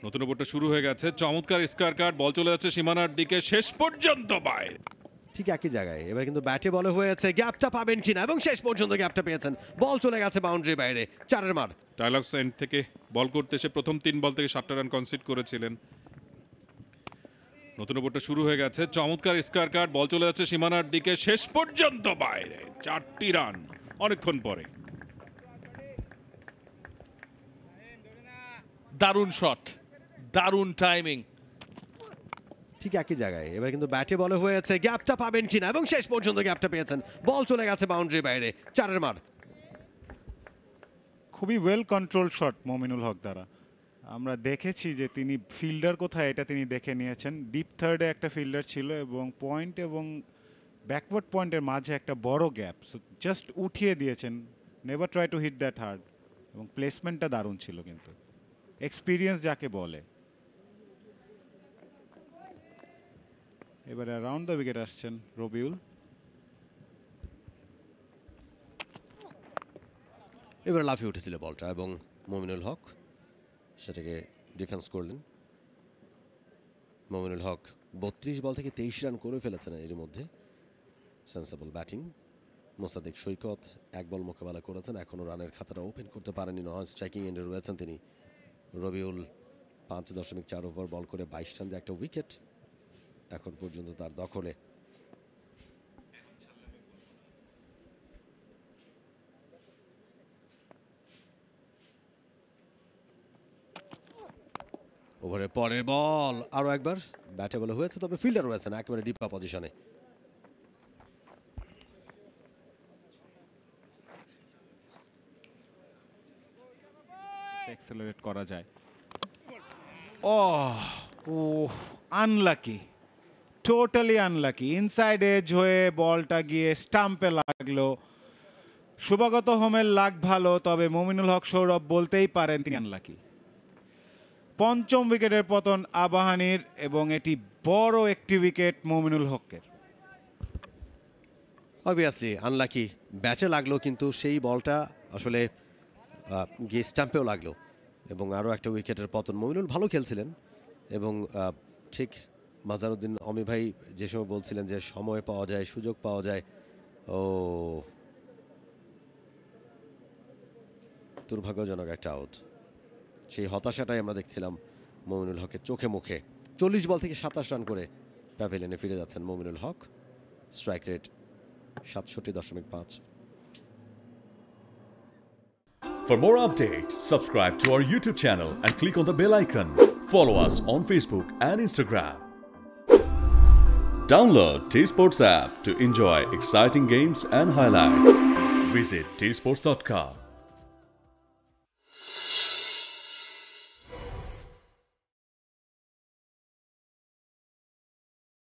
নতুন ওভারটা শুরু হয়ে গেছে, চমৎকার স্কয়ার কাট, বল চলে যাচ্ছে সীমানার দিকে, শেষ পর্যন্ত বাইরে। ঠিক একই জায়গায় এবার কিন্তু ব্যাটে বলে হয়েছে, গ্যাপটা পাবেন কিনা, এবং শেষ পর্যন্ত গ্যাপটা পেয়েছেন, বল চলে গেছে বাউন্ডারি বাইরে, 4 মার। টাইলক্স এন্ড থেকে বল করতে এসে প্রথম 3 বল থেকে 7টা রান কনসিড করেছিলেন। নতুন ওভারটা শুরু হয়ে গেছে, চমৎকার স্কয়ার কাট, বল চলে যাচ্ছে সীমানার দিকে, শেষ পর্যন্ত বাইরে, 4টি রান অনেকক্ষণ পরে। দারুণ শট, দারুণ টাইমিং। ঠিক একই জায়গায় এবার কিন্তু ব্যাটে বলে হয়েছে, গ্যাপটা পাবেন কিনা, এবং শেষ পর্যন্ত গ্যাপটা পেয়েছেন, বল চলে গেছে বাউন্ডারি বাইরে, 4 মার। খুবই well control shot Mominul Haque দ্বারা। আমরা দেখেছি যে তিনি ফিল্ডার কোথায় এটা তিনি দেখে নিয়েছেন। ডিপ থার্ডে একটা ফিল্ডার ছিল এবং পয়েন্ট এবং ব্যাকওয়ার্ড পয়েন্টের মাঝে একটা বড় গ্যাপ, সো জাস্ট উঠিয়ে দিয়েছেন, never try to hit that hard, এবং প্লেসমেন্টটা দারুণ ছিল, কিন্তু এক্সপিরিয়েন্স যাকে বলে। এবারে রাউন্ড দ্য উইকেট আসছেন রবিউল। এবার লাফিয়ে উঠেছিল বলটা এবং মমিনুল হক সেটাকে ডিফেন্স করলেন। মমিনুল হক 32 বল থেকে 23 রান করে ফেলেছেন এর মধ্যে। Sensible batting. Mosaddek Saikat 1 ball মোকাবেলা করেছেন, এখনো রানের খাতাটা ওপেন করতে পারেনি, নন স্ট্রাইকিং এন্ডে রয়েছেন তিনি। রবিউল 5.4 ওভার বল করে 22 রান দিয়ে একটা উইকেট এখন পর্যন্ত তার দখলে। ওভারের পরের বল আরো একবার ব্যাটে বলে হয়েছে, তবে ফিল্ডার রয়েছেন একেবারে ডিপা পজিশনে। অ্যাক্সেলারেট করা যায়। Oh unlucky, totally unlucky. Inside edge হয়ে বলটা গিয়ে স্টাম্পে লাগলো। শুভাগত হোমের লাগ ভালো, তবে মমিনুল হক সৌরভ বলতেই পারেন তিনি আনলাকি। পঞ্চম উইকেটের পতন আবাহানীর, এবং এটি বড় একটি উইকেট মমিনুল হকের। অবভিয়াসলি আনলাকি, ব্যাটে লাগলো কিন্তু সেই বলটা আসলে গিয়ে স্টাম্পেও লাগলো, এবং আরও একটা উইকেটের পতন। মমিনুল ভালো খেলছিলেন, এবং ঠিক মাজারুদ্দিন অমি ভাই যে সময় বলছিলেন যে সময় পাওয়া যায়, সুযোগ পাওয়া যায়, ও দুর্ভাগ্যজনক একটা আউট। সেই হতাশাটাই আমরা দেখছিলাম মমিনুল হকের চোখে মুখে। 40 বল থেকে 27 রান করে প্যাভিলিয়নে ফিরে যাচ্ছেন Mominul Haque. Strike rate 67.5। For more updates, subscribe to our YouTube channel and click on the bell icon. Follow us on Facebook and Instagram. Download T-Sports app to enjoy exciting games and highlights. Visit tsports.com.